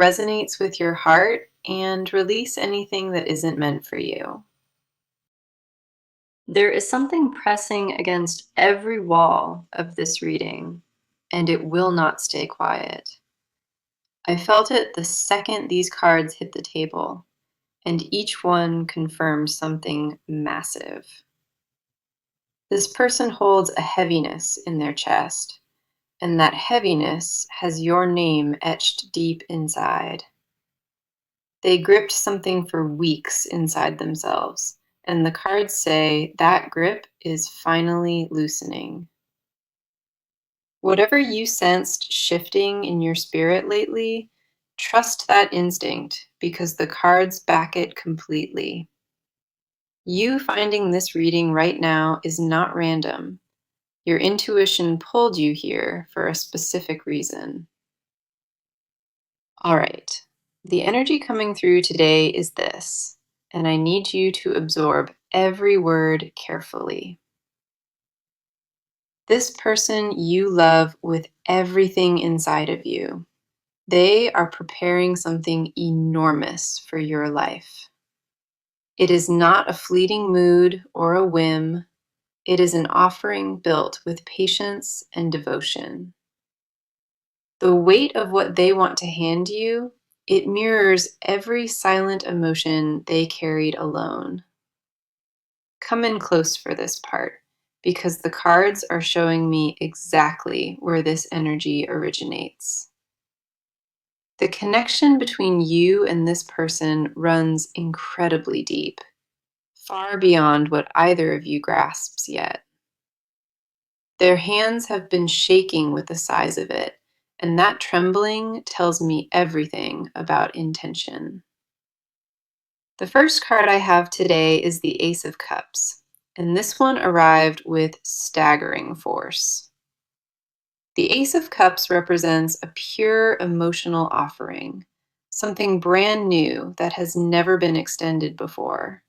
resonates with your heart and release anything that isn't meant for you. There is something pressing against every wall of this reading, and it will not stay quiet. I felt it the second these cards hit the table, and each one confirms something massive. This person holds a heaviness in their chest, and that heaviness has your name etched deep inside. They gripped something for weeks inside themselves, and the cards say that grip is finally loosening. Whatever you sensed shifting in your spirit lately, trust that instinct because the cards back it completely. You finding this reading right now is not random. Your intuition pulled you here for a specific reason. All right, the energy coming through today is this, and I need you to absorb every word carefully. This person you love with everything inside of you. They are preparing something enormous for your life. It is not a fleeting mood or a whim. It is an offering built with patience and devotion. The weight of what they want to hand you, it mirrors every silent emotion they carried alone. Come in close for this part, because the cards are showing me exactly where this energy originates. The connection between you and this person runs incredibly deep, far beyond what either of you grasps yet. Their hands have been shaking with the size of it, and that trembling tells me everything about intention. The first card I have today is the Ace of Cups, and this one arrived with staggering force. The Ace of Cups represents a pure emotional offering, something brand new that has never been extended before.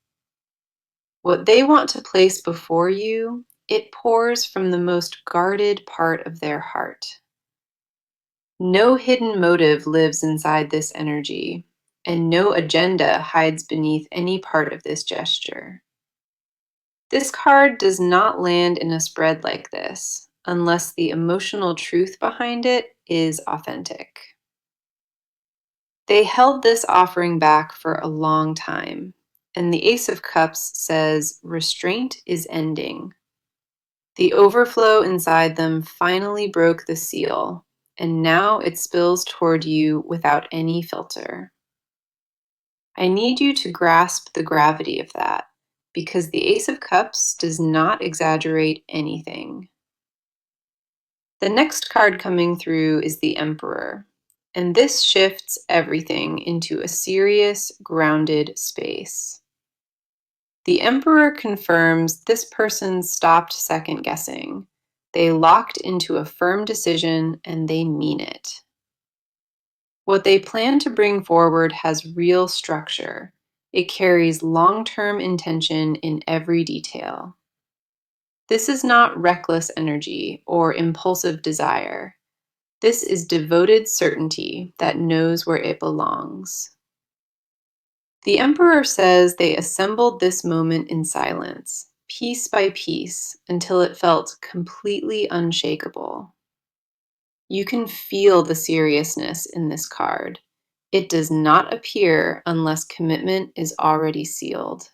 What they want to place before you, it pours from the most guarded part of their heart. No hidden motive lives inside this energy, and no agenda hides beneath any part of this gesture. This card does not land in a spread like this unless the emotional truth behind it is authentic. They held this offering back for a long time, and the Ace of Cups says restraint is ending. The overflow inside them finally broke the seal, and now it spills toward you without any filter. I need you to grasp the gravity of that, because the Ace of Cups does not exaggerate anything. The next card coming through is the Emperor, and this shifts everything into a serious, grounded space. The Emperor confirms this person stopped second guessing. They locked into a firm decision and they mean it. What they plan to bring forward has real structure. It carries long-term intention in every detail. This is not reckless energy or impulsive desire. This is devoted certainty that knows where it belongs. The Emperor says they assembled this moment in silence, piece by piece, until it felt completely unshakable. You can feel the seriousness in this card. It does not appear unless commitment is already sealed.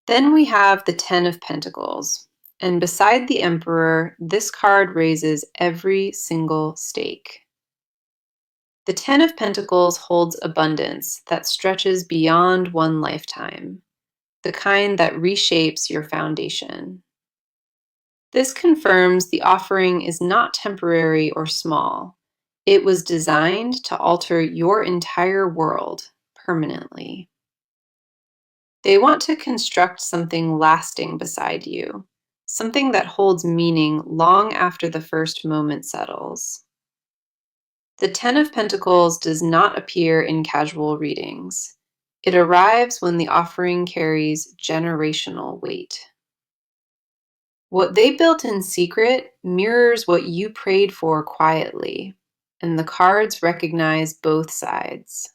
Then we have the Ten of Pentacles, and beside the Emperor, this card raises every single stake. The Ten of Pentacles holds abundance that stretches beyond one lifetime, the kind that reshapes your foundation. This confirms the offering is not temporary or small. It was designed to alter your entire world permanently. They want to construct something lasting beside you, something that holds meaning long after the first moment settles. The Ten of Pentacles does not appear in casual readings. It arrives when the offering carries generational weight. What they built in secret mirrors what you prayed for quietly, and the cards recognize both sides.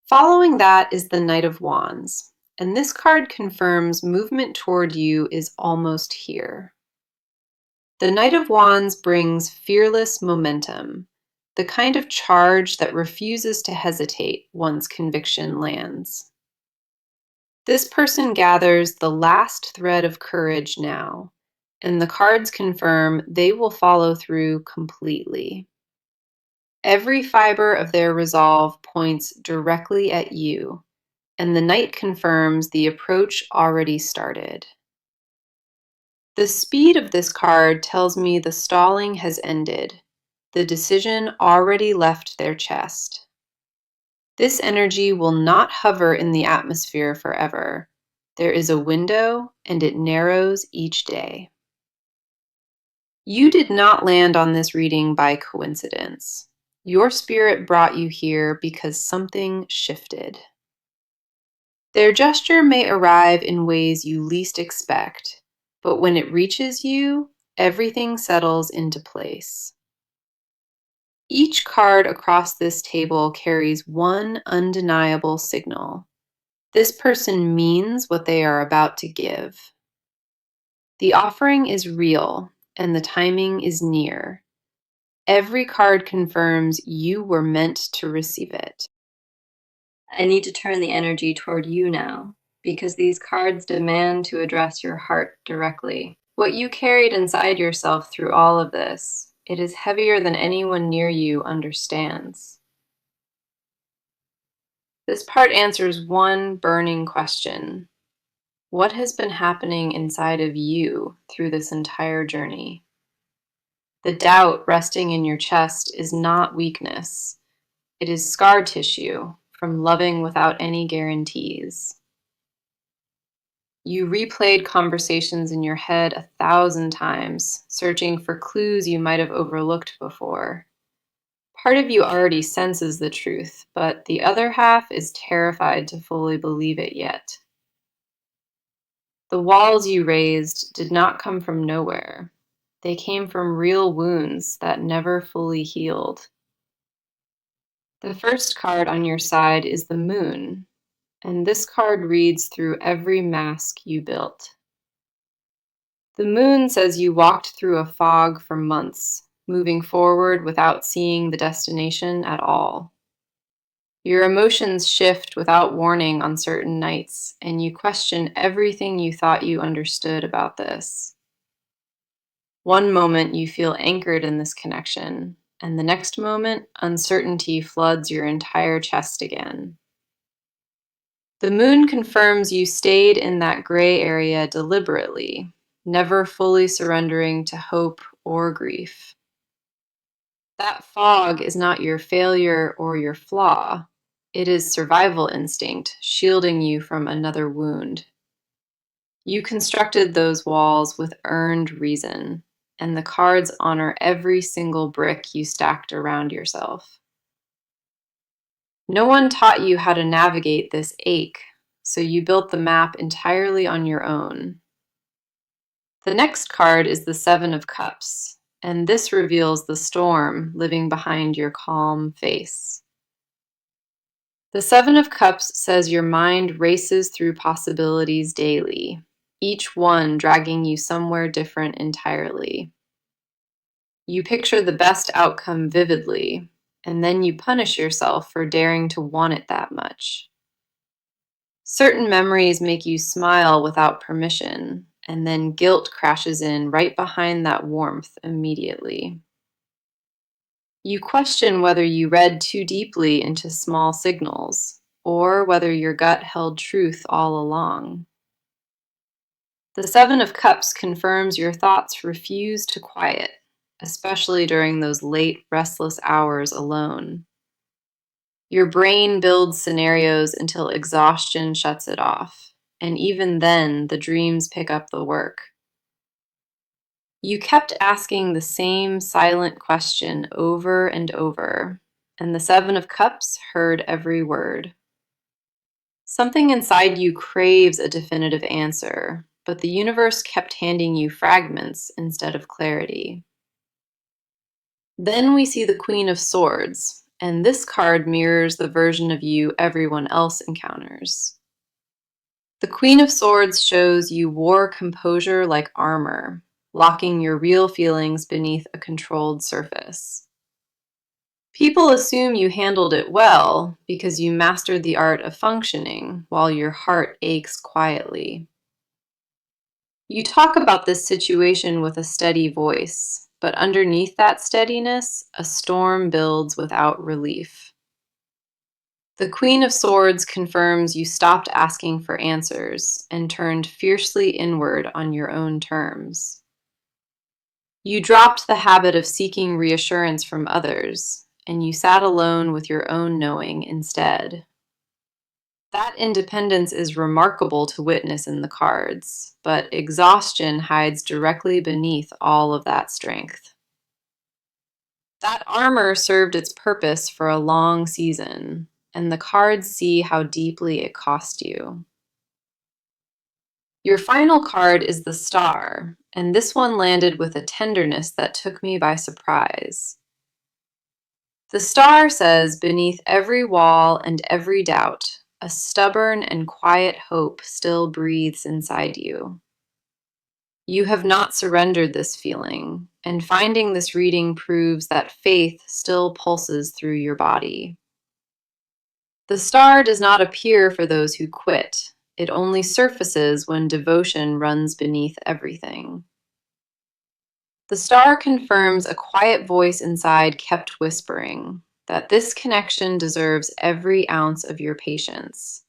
Following that is the Knight of Wands, and this card confirms movement toward you is almost here. The Knight of Wands brings fearless momentum, the kind of charge that refuses to hesitate once conviction lands. This person gathers the last thread of courage now, and the cards confirm they will follow through completely. Every fiber of their resolve points directly at you, and the Knight confirms the approach already started. The speed of this card tells me the stalling has ended. The decision already left their chest. This energy will not hover in the atmosphere forever. There is a window, and it narrows each day. You did not land on this reading by coincidence. Your spirit brought you here because something shifted. Their gesture may arrive in ways you least expect, but when it reaches you, everything settles into place. Each card across this table carries one undeniable signal. This person means what they are about to give. The offering is real, and the timing is near. Every card confirms you were meant to receive it. I need to turn the energy toward you now, because these cards demand to address your heart directly. What you carried inside yourself through all of this, it is heavier than anyone near you understands. This part answers one burning question. What has been happening inside of you through this entire journey? The doubt resting in your chest is not weakness. It is scar tissue from loving without any guarantees. You replayed conversations in your head 1,000 times, searching for clues you might have overlooked before. Part of you already senses the truth, but the other half is terrified to fully believe it yet. The walls you raised did not come from nowhere. They came from real wounds that never fully healed. The first card on your side is the Moon, and this card reads through every mask you built. The Moon says you walked through a fog for months, moving forward without seeing the destination at all. Your emotions shift without warning on certain nights, and you question everything you thought you understood about this. One moment you feel anchored in this connection, and the next moment, uncertainty floods your entire chest again. The Moon confirms you stayed in that gray area deliberately, never fully surrendering to hope or grief. That fog is not your failure or your flaw. It is survival instinct, shielding you from another wound. You constructed those walls with earned reason, and the cards honor every single brick you stacked around yourself. No one taught you how to navigate this ache, so you built the map entirely on your own. The next card is the Seven of Cups, and this reveals the storm living behind your calm face. The Seven of Cups says your mind races through possibilities daily, each one dragging you somewhere different entirely. You picture the best outcome vividly, and then you punish yourself for daring to want it that much. Certain memories make you smile without permission, and then guilt crashes in right behind that warmth immediately. You question whether you read too deeply into small signals, or whether your gut held truth all along. The Seven of Cups confirms your thoughts refuse to quiet, especially during those late, restless hours alone. Your brain builds scenarios until exhaustion shuts it off, and even then, the dreams pick up the work. You kept asking the same silent question over and over, and the Seven of Cups heard every word. Something inside you craves a definitive answer, but the universe kept handing you fragments instead of clarity. Then we see the Queen of Swords, and this card mirrors the version of you everyone else encounters. The Queen of Swords shows you wore composure like armor, locking your real feelings beneath a controlled surface. People assume you handled it well because you mastered the art of functioning while your heart aches quietly. You talk about this situation with a steady voice, but underneath that steadiness, a storm builds without relief. The Queen of Swords confirms you stopped asking for answers and turned fiercely inward on your own terms. You dropped the habit of seeking reassurance from others, and you sat alone with your own knowing instead. That independence is remarkable to witness in the cards, but exhaustion hides directly beneath all of that strength. That armor served its purpose for a long season, and the cards see how deeply it cost you. Your final card is the Star, and this one landed with a tenderness that took me by surprise. The Star says, beneath every wall and every doubt, a stubborn and quiet hope still breathes inside you. You have not surrendered this feeling, and finding this reading proves that faith still pulses through your body. The Star does not appear for those who quit. It only surfaces when devotion runs beneath everything. The Star confirms a quiet voice inside kept whispering that this connection deserves every ounce of your patience.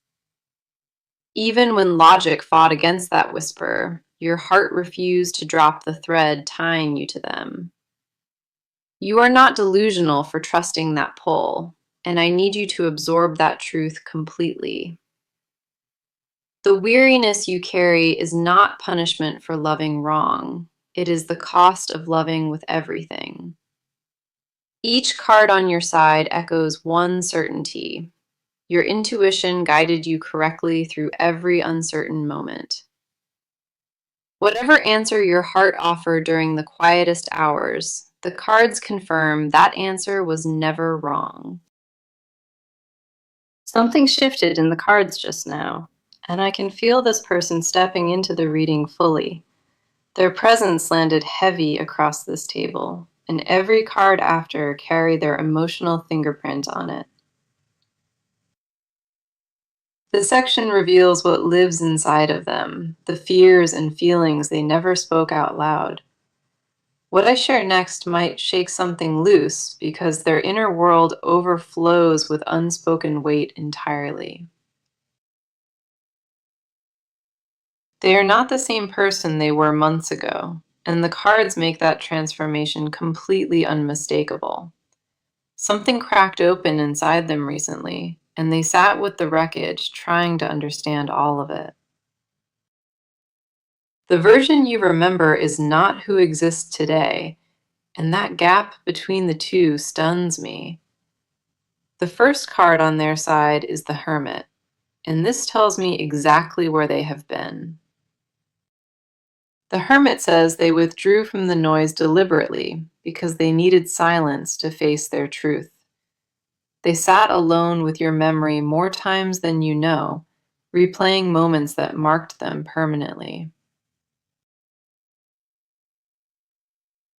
Even when logic fought against that whisper, your heart refused to drop the thread tying you to them. You are not delusional for trusting that pull, and I need you to absorb that truth completely. The weariness you carry is not punishment for loving wrong. It is the cost of loving with everything. Each card on your side echoes one certainty. Your intuition guided you correctly through every uncertain moment. Whatever answer your heart offered during the quietest hours, the cards confirm that answer was never wrong. Something shifted in the cards just now, and I can feel this person stepping into the reading fully. Their presence landed heavy across this table, and every card after carried their emotional fingerprint on it. This section reveals what lives inside of them, the fears and feelings they never spoke out loud. What I share next might shake something loose because their inner world overflows with unspoken weight entirely. They are not the same person they were months ago, and the cards make that transformation completely unmistakable. Something cracked open inside them recently, and they sat with the wreckage, trying to understand all of it. The version you remember is not who exists today, and that gap between the two stuns me. The first card on their side is the Hermit, and this tells me exactly where they have been. The Hermit says they withdrew from the noise deliberately because they needed silence to face their truth. They sat alone with your memory more times than you know, replaying moments that marked them permanently.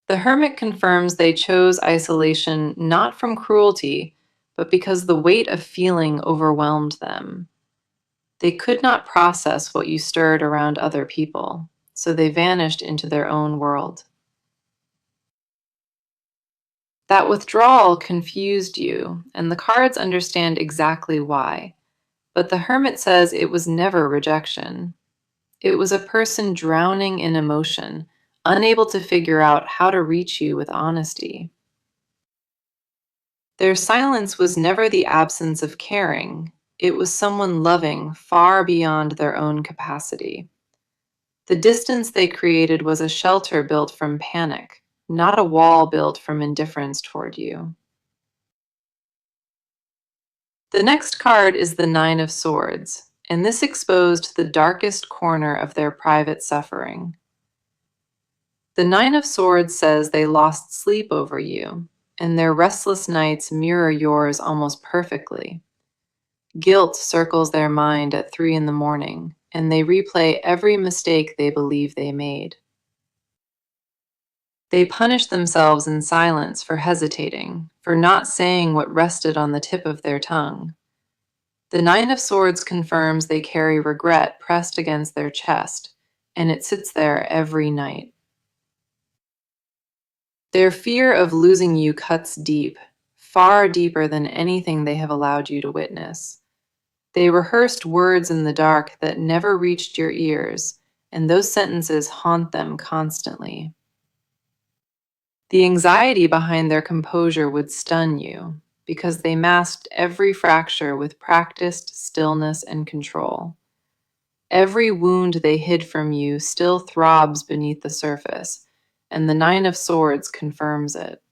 The Hermit confirms they chose isolation not from cruelty, but because the weight of feeling overwhelmed them. They could not process what you stirred around other people, so they vanished into their own world. That withdrawal confused you, and the cards understand exactly why. But the Hermit says it was never rejection. It was a person drowning in emotion, unable to figure out how to reach you with honesty. Their silence was never the absence of caring. It was someone loving far beyond their own capacity. The distance they created was a shelter built from panic, not a wall built from indifference toward you. The next card is the Nine of Swords, and this exposed the darkest corner of their private suffering. The Nine of Swords says they lost sleep over you, and their restless nights mirror yours almost perfectly. Guilt circles their mind at 3 in the morning, and they replay every mistake they believe they made. They punish themselves in silence for hesitating, for not saying what rested on the tip of their tongue. The Nine of Swords confirms they carry regret pressed against their chest, and it sits there every night. Their fear of losing you cuts deep, far deeper than anything they have allowed you to witness. They rehearsed words in the dark that never reached your ears, and those sentences haunt them constantly. The anxiety behind their composure would stun you, because they masked every fracture with practiced stillness and control. Every wound they hid from you still throbs beneath the surface, and the Nine of Swords confirms it.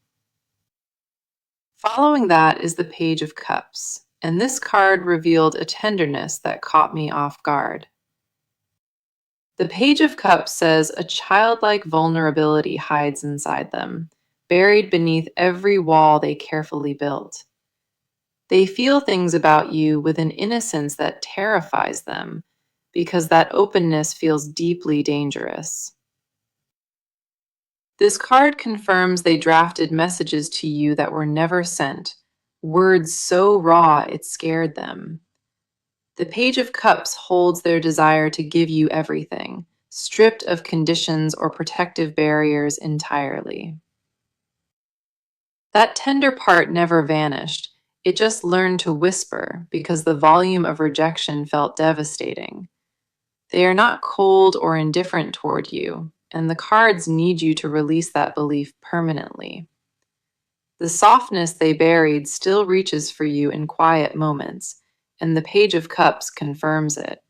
Following that is the Page of Cups, and this card revealed a tenderness that caught me off guard. The Page of Cups says a childlike vulnerability hides inside them, buried beneath every wall they carefully built. They feel things about you with an innocence that terrifies them, because that openness feels deeply dangerous. This card confirms they drafted messages to you that were never sent, words so raw it scared them. The Page of Cups holds their desire to give you everything, stripped of conditions or protective barriers entirely. That tender part never vanished. It just learned to whisper because the volume of rejection felt devastating. They are not cold or indifferent toward you, and the cards need you to release that belief permanently. The softness they buried still reaches for you in quiet moments, and the Page of Cups confirms it.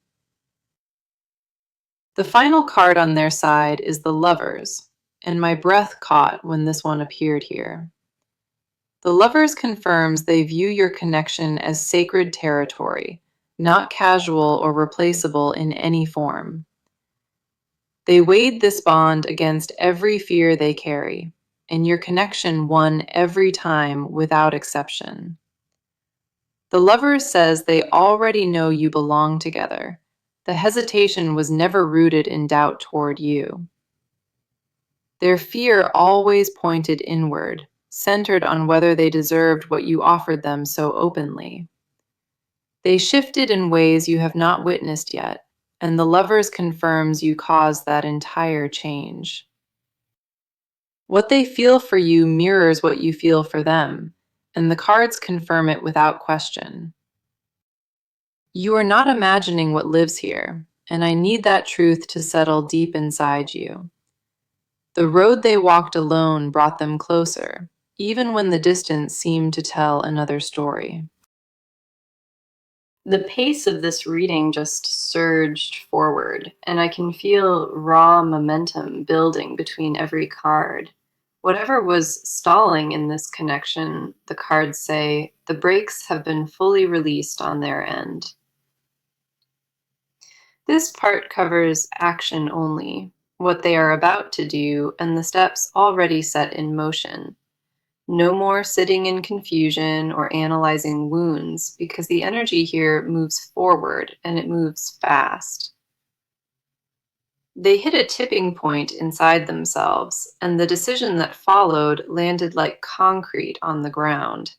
The final card on their side is the Lovers, and my breath caught when this one appeared here. The Lovers confirms they view your connection as sacred territory, not casual or replaceable in any form. They weighed this bond against every fear they carry, and your connection won every time without exception. The Lover says they already know you belong together. The hesitation was never rooted in doubt toward you. Their fear always pointed inward, centered on whether they deserved what you offered them so openly. They shifted in ways you have not witnessed yet, and the Lovers confirms you caused that entire change. What they feel for you mirrors what you feel for them, and the cards confirm it without question. You are not imagining what lives here, and I need that truth to settle deep inside you. The road they walked alone brought them closer, even when the distance seemed to tell another story. The pace of this reading just surged forward, and I can feel raw momentum building between every card. Whatever was stalling in this connection, the cards say, the brakes have been fully released on their end. This part covers action only, what they are about to do, and the steps already set in motion. No more sitting in confusion or analyzing wounds, because the energy here moves forward and it moves fast. They hit a tipping point inside themselves, and the decision that followed landed like concrete on the ground.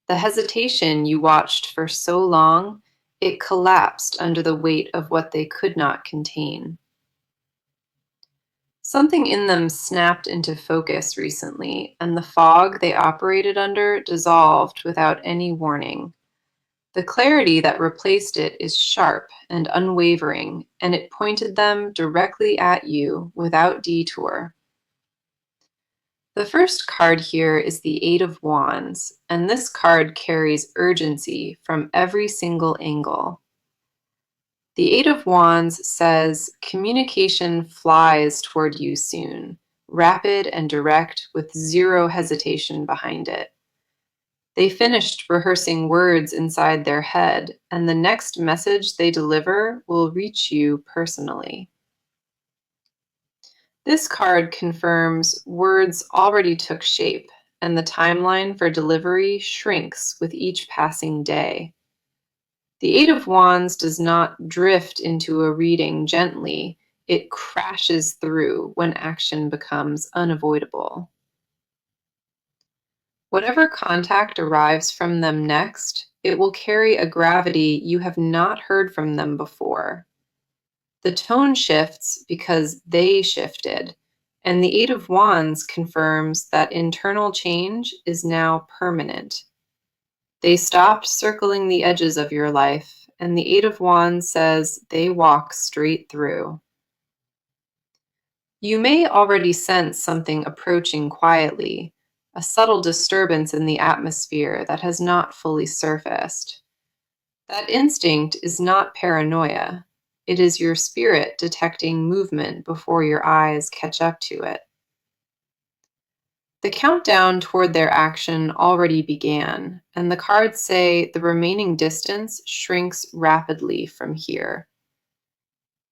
The hesitation you watched for so long, it collapsed under the weight of what they could not contain. Something in them snapped into focus recently, and the fog they operated under dissolved without any warning. The clarity that replaced it is sharp and unwavering, and it pointed them directly at you without detour. The first card here is the Eight of Wands, and this card carries urgency from every single angle. The Eight of Wands says communication flies toward you soon, rapid and direct with zero hesitation behind it. They finished rehearsing words inside their head, and the next message they deliver will reach you personally. This card confirms words already took shape, and the timeline for delivery shrinks with each passing day. The Eight of Wands does not drift into a reading gently, it crashes through when action becomes unavoidable. Whatever contact arrives from them next, it will carry a gravity you have not heard from them before. The tone shifts because they shifted, and the Eight of Wands confirms that internal change is now permanent. They stopped circling the edges of your life, and the Eight of Wands says they walk straight through. You may already sense something approaching quietly, a subtle disturbance in the atmosphere that has not fully surfaced. That instinct is not paranoia. It is your spirit detecting movement before your eyes catch up to it. The countdown toward their action already began, and the cards say the remaining distance shrinks rapidly from here.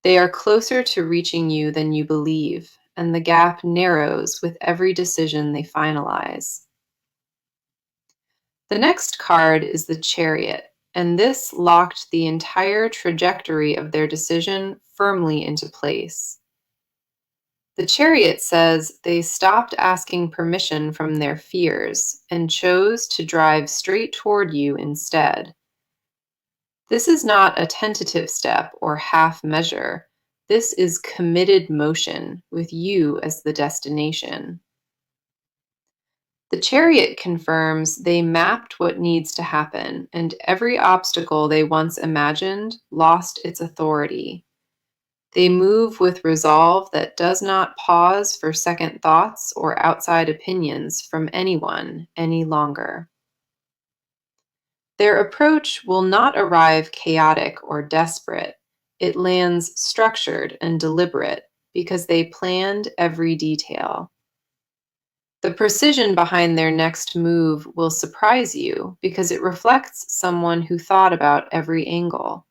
They are closer to reaching you than you believe, and the gap narrows with every decision they finalize. The next card is the Chariot, and this locked the entire trajectory of their decision firmly into place. The Chariot says they stopped asking permission from their fears and chose to drive straight toward you instead. This is not a tentative step or half measure. This is committed motion with you as the destination. The Chariot confirms they mapped what needs to happen, and every obstacle they once imagined lost its authority. They move with resolve that does not pause for second thoughts or outside opinions from anyone any longer. Their approach will not arrive chaotic or desperate. It lands structured and deliberate because they planned every detail. The precision behind their next move will surprise you because it reflects someone who thought about every angle.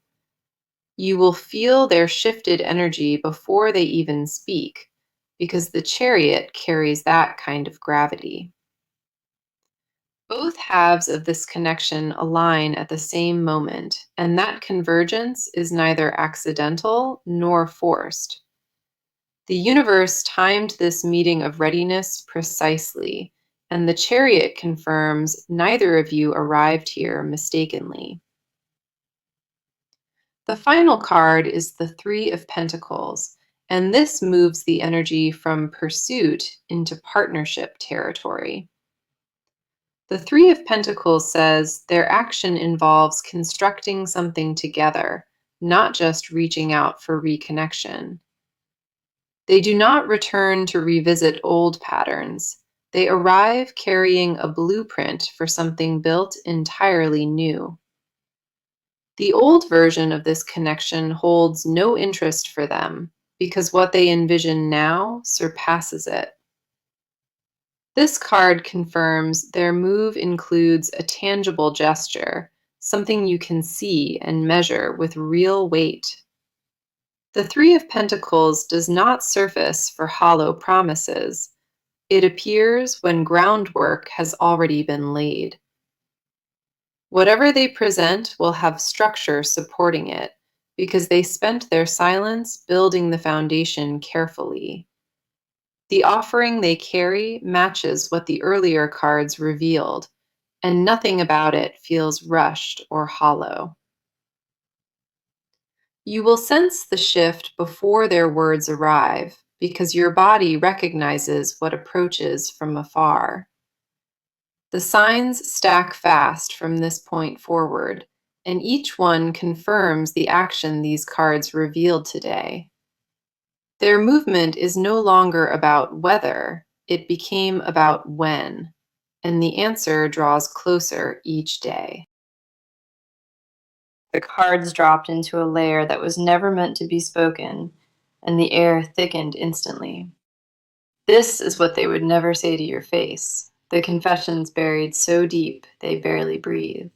You will feel their shifted energy before they even speak, because the Chariot carries that kind of gravity. Both halves of this connection align at the same moment, and that convergence is neither accidental nor forced. The universe timed this meeting of readiness precisely, and the Chariot confirms neither of you arrived here mistakenly. The final card is the Three of Pentacles, and this moves the energy from pursuit into partnership territory. The Three of Pentacles says their action involves constructing something together, not just reaching out for reconnection. They do not return to revisit old patterns. They arrive carrying a blueprint for something built entirely new. The old version of this connection holds no interest for them because what they envision now surpasses it. This card confirms their move includes a tangible gesture, something you can see and measure with real weight. The Three of Pentacles does not surface for hollow promises. It appears when groundwork has already been laid. Whatever they present will have structure supporting it, because they spent their silence building the foundation carefully. The offering they carry matches what the earlier cards revealed, and nothing about it feels rushed or hollow. You will sense the shift before their words arrive, because your body recognizes what approaches from afar. The signs stack fast from this point forward, and each one confirms the action these cards revealed today. Their movement is no longer about whether, it became about when, and the answer draws closer each day. The cards dropped into a layer that was never meant to be spoken, and the air thickened instantly. This is what they would never say to your face, the confessions buried so deep they barely breathe.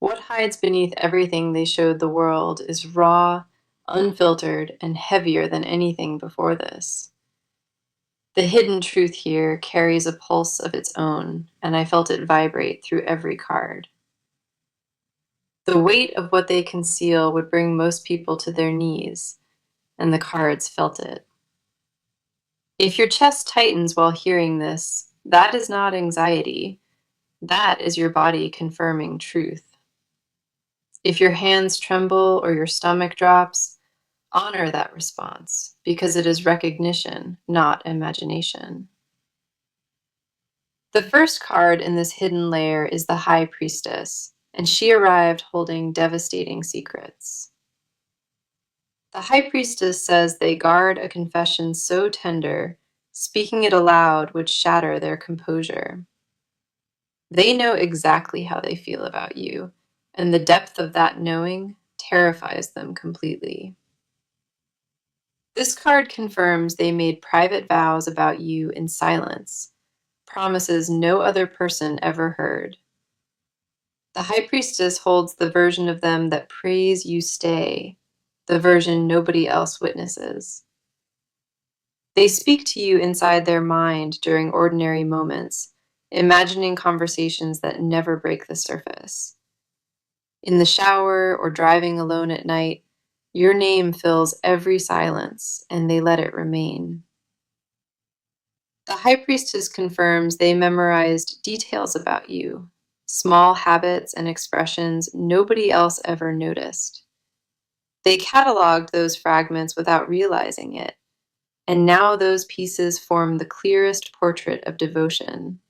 What hides beneath everything they showed the world is raw, unfiltered, and heavier than anything before this. The hidden truth here carries a pulse of its own, and I felt it vibrate through every card. The weight of what they conceal would bring most people to their knees, and the cards felt it. If your chest tightens while hearing this, that is not anxiety. That is your body confirming truth. If your hands tremble or your stomach drops, honor that response because it is recognition, not imagination. The first card in this hidden layer is the High Priestess, and she arrived holding devastating secrets. The High Priestess says they guard a confession so tender, speaking it aloud would shatter their composure. They know exactly how they feel about you, and the depth of that knowing terrifies them completely. This card confirms they made private vows about you in silence, promises no other person ever heard. The High Priestess holds the version of them that prays you stay, the version nobody else witnesses. They speak to you inside their mind during ordinary moments, imagining conversations that never break the surface. In the shower or driving alone at night, your name fills every silence, and they let it remain. The High Priestess confirms they memorized details about you, small habits and expressions nobody else ever noticed. They cataloged those fragments without realizing it, and now those pieces form the clearest portrait of devotion.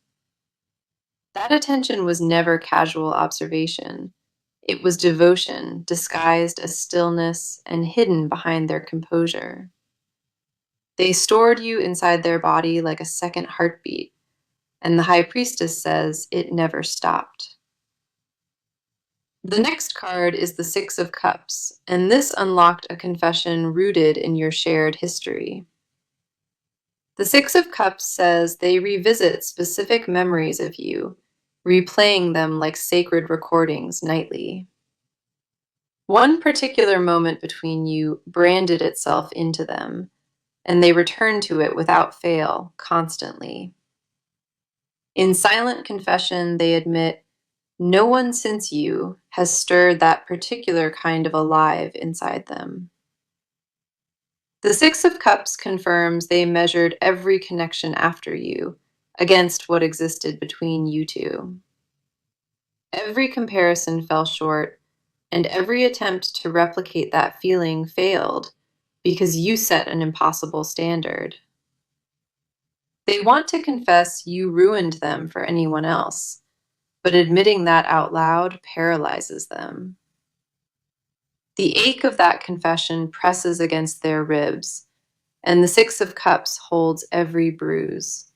That attention was never casual observation. It was devotion disguised as stillness and hidden behind their composure. They stored you inside their body like a second heartbeat, and the High Priestess says it never stopped. The next card is the Six of Cups, and this unlocked a confession rooted in your shared history. The Six of Cups says they revisit specific memories of you, replaying them like sacred recordings nightly. One particular moment between you branded itself into them, and they return to it without fail, constantly. In silent confession, they admit, no one since you has stirred that particular kind of alive inside them. The Six of Cups confirms they measured every connection after you against what existed between you two. Every comparison fell short, and every attempt to replicate that feeling failed because you set an impossible standard. They want to confess you ruined them for anyone else, but admitting that out loud paralyzes them. The ache of that confession presses against their ribs, and the Six of Cups holds every bruise.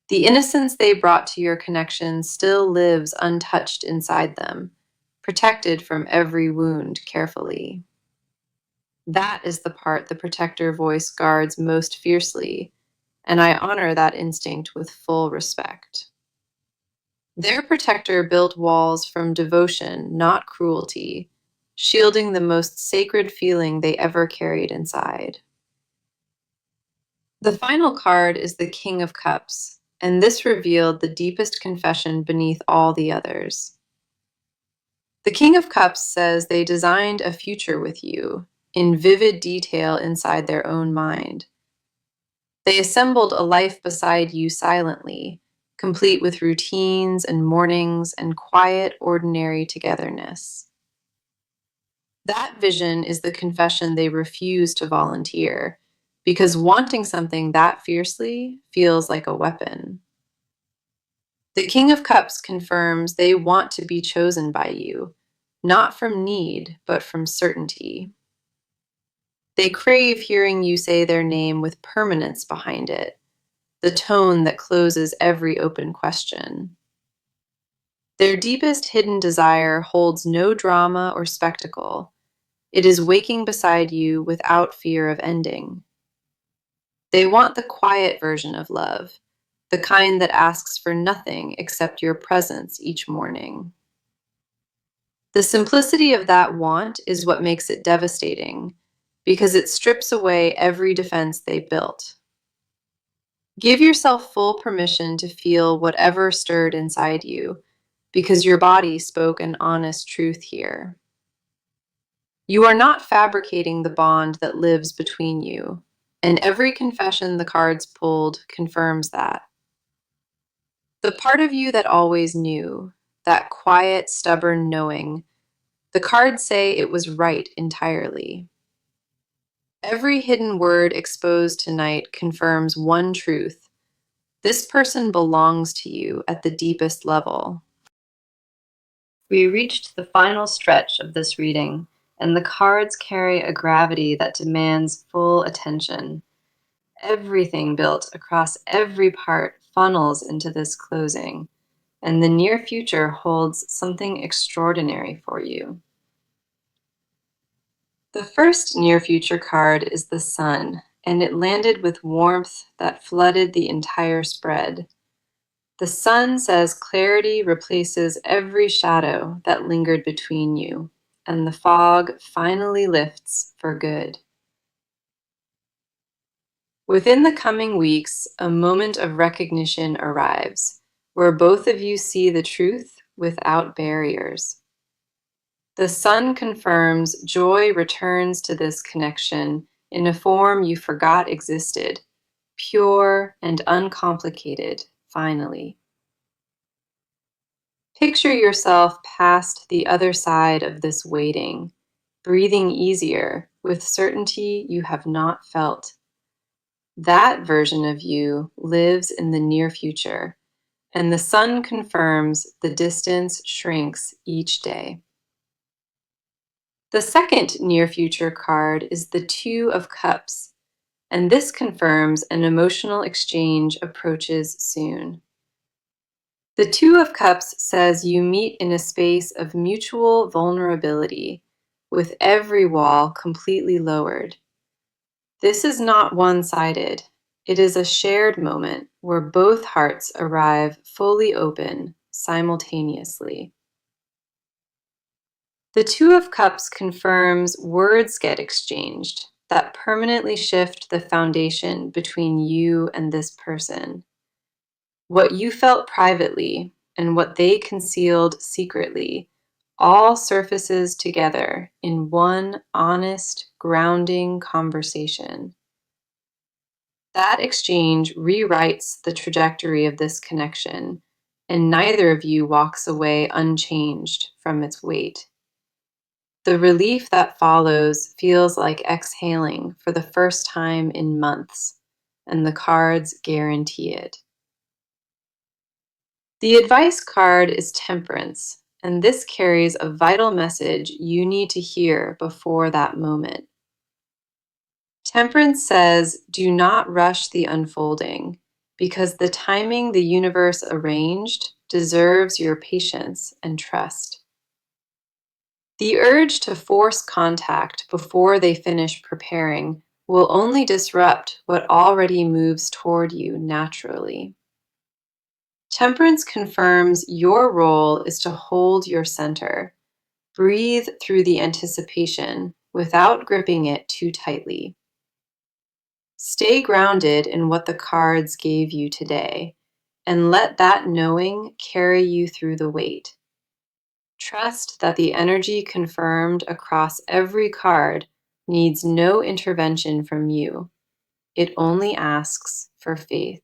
The innocence they brought to your connection still lives untouched inside them, protected from every wound carefully. That is the part the protector voice guards most fiercely, and I honor that instinct with full respect. Their protector built walls from devotion, not cruelty, shielding the most sacred feeling they ever carried inside. The final card is the King of Cups, and this revealed the deepest confession beneath all the others. The King of Cups says they designed a future with you, in vivid detail inside their own mind. They assembled a life beside you silently, complete with routines and mornings and quiet, ordinary togetherness. That vision is the confession they refuse to volunteer, because wanting something that fiercely feels like a weapon. The King of Cups confirms they want to be chosen by you, not from need, but from certainty. They crave hearing you say their name with permanence behind it, the tone that closes every open question. Their deepest hidden desire holds no drama or spectacle. It is waking beside you without fear of ending. They want the quiet version of love, the kind that asks for nothing except your presence each morning. The simplicity of that want is what makes it devastating, because it strips away every defense they built. Give yourself full permission to feel whatever stirred inside you, because your body spoke an honest truth here. You are not fabricating the bond that lives between you, and every confession the cards pulled confirms that. The part of you that always knew, that quiet, stubborn knowing, the cards say it was right entirely. Every hidden word exposed tonight confirms one truth. This person belongs to you at the deepest level. We reached the final stretch of this reading, and the cards carry a gravity that demands full attention. Everything built across every part funnels into this closing, and the near future holds something extraordinary for you. The first near future card is the Sun, and it landed with warmth that flooded the entire spread. The Sun says clarity replaces every shadow that lingered between you, and the fog finally lifts for good. Within the coming weeks, a moment of recognition arrives, where both of you see the truth without barriers. The Sun confirms joy returns to this connection in a form you forgot existed, pure and uncomplicated, finally. Picture yourself past the other side of this waiting, breathing easier with certainty you have not felt. That version of you lives in the near future, and the Sun confirms the distance shrinks each day. The second near future card is the Two of Cups, and this confirms an emotional exchange approaches soon. The Two of Cups says you meet in a space of mutual vulnerability, with every wall completely lowered. This is not one-sided. It is a shared moment where both hearts arrive fully open simultaneously. The Two of Cups confirms words get exchanged that permanently shift the foundation between you and this person. What you felt privately and what they concealed secretly all surfaces together in one honest, grounding conversation. That exchange rewrites the trajectory of this connection, and neither of you walks away unchanged from its weight. The relief that follows feels like exhaling for the first time in months, and the cards guarantee it. The advice card is Temperance, and this carries a vital message you need to hear before that moment. Temperance says, do not rush the unfolding, because the timing the universe arranged deserves your patience and trust. The urge to force contact before they finish preparing will only disrupt what already moves toward you naturally. Temperance confirms your role is to hold your center. Breathe through the anticipation without gripping it too tightly. Stay grounded in what the cards gave you today, and let that knowing carry you through the weight. Trust that the energy confirmed across every card needs no intervention from you. It only asks for faith.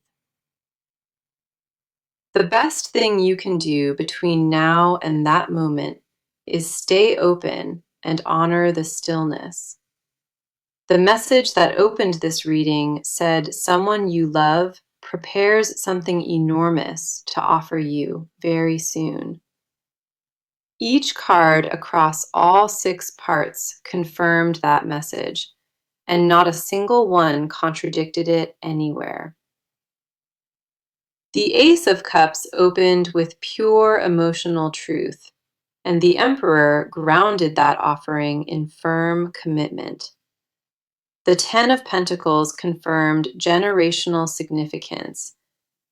The best thing you can do between now and that moment is stay open and honor the stillness. The message that opened this reading said someone you love prepares something enormous to offer you very soon. Each card across all 6 parts confirmed that message, and not a single one contradicted it anywhere. The Ace of Cups opened with pure emotional truth, and the Emperor grounded that offering in firm commitment. The Ten of Pentacles confirmed generational significance,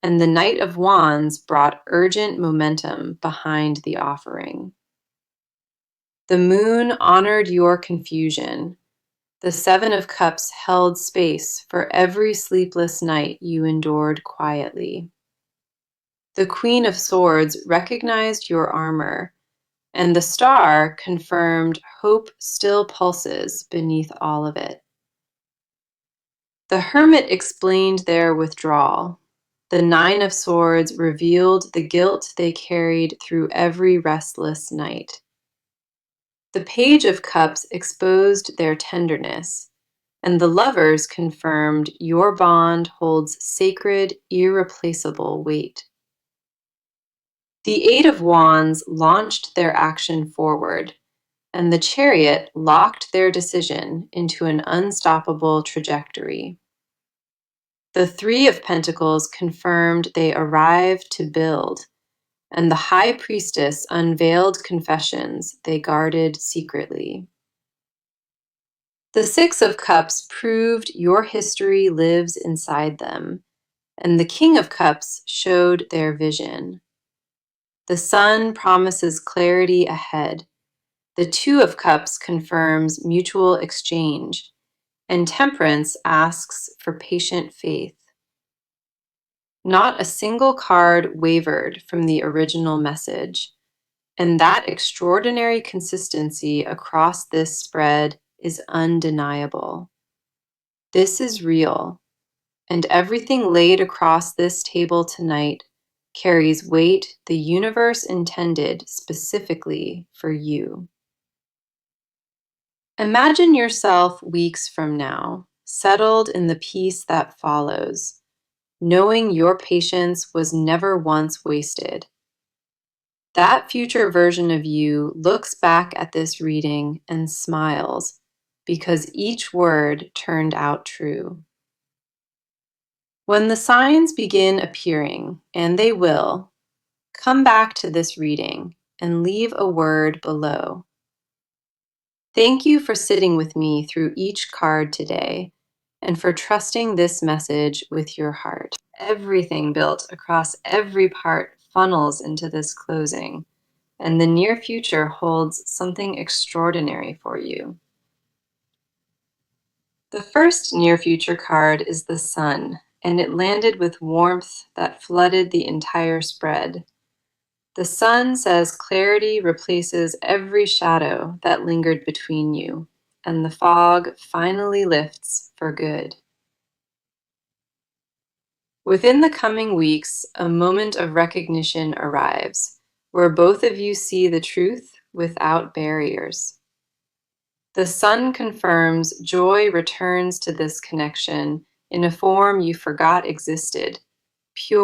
and the Knight of Wands brought urgent momentum behind the offering. The Moon honored your confusion. The Seven of Cups held space for every sleepless night you endured quietly. The Queen of Swords recognized your armor, and the Star confirmed hope still pulses beneath all of it. The Hermit explained their withdrawal. The Nine of Swords revealed the guilt they carried through every restless night. The Page of Cups exposed their tenderness, and the Lovers confirmed your bond holds sacred, irreplaceable weight. The Eight of Wands launched their action forward, and the Chariot locked their decision into an unstoppable trajectory. The Three of Pentacles confirmed they arrived to build, and the High Priestess unveiled confessions they guarded secretly. The Six of Cups proved your history lives inside them, and the King of Cups showed their vision. The Sun promises clarity ahead. The Two of Cups confirms mutual exchange, and Temperance asks for patient faith. Not a single card wavered from the original message, and that extraordinary consistency across this spread is undeniable. This is real, and everything laid across this table tonight carries weight the universe intended specifically for you. Imagine yourself weeks from now, settled in the peace that follows, knowing your patience was never once wasted. That future version of you looks back at this reading and smiles because each word turned out true. When the signs begin appearing, and they will, come back to this reading and leave a word below. Thank you for sitting with me through each card today and for trusting this message with your heart. Everything built across every part funnels into this closing, and the near future holds something extraordinary for you. The first near future card is the Sun, and it landed with warmth that flooded the entire spread. The Sun says clarity replaces every shadow that lingered between you, and the fog finally lifts for good. Within the coming weeks, a moment of recognition arrives, where both of you see the truth without barriers. The Sun confirms joy returns to this connection in a form you forgot existed, pure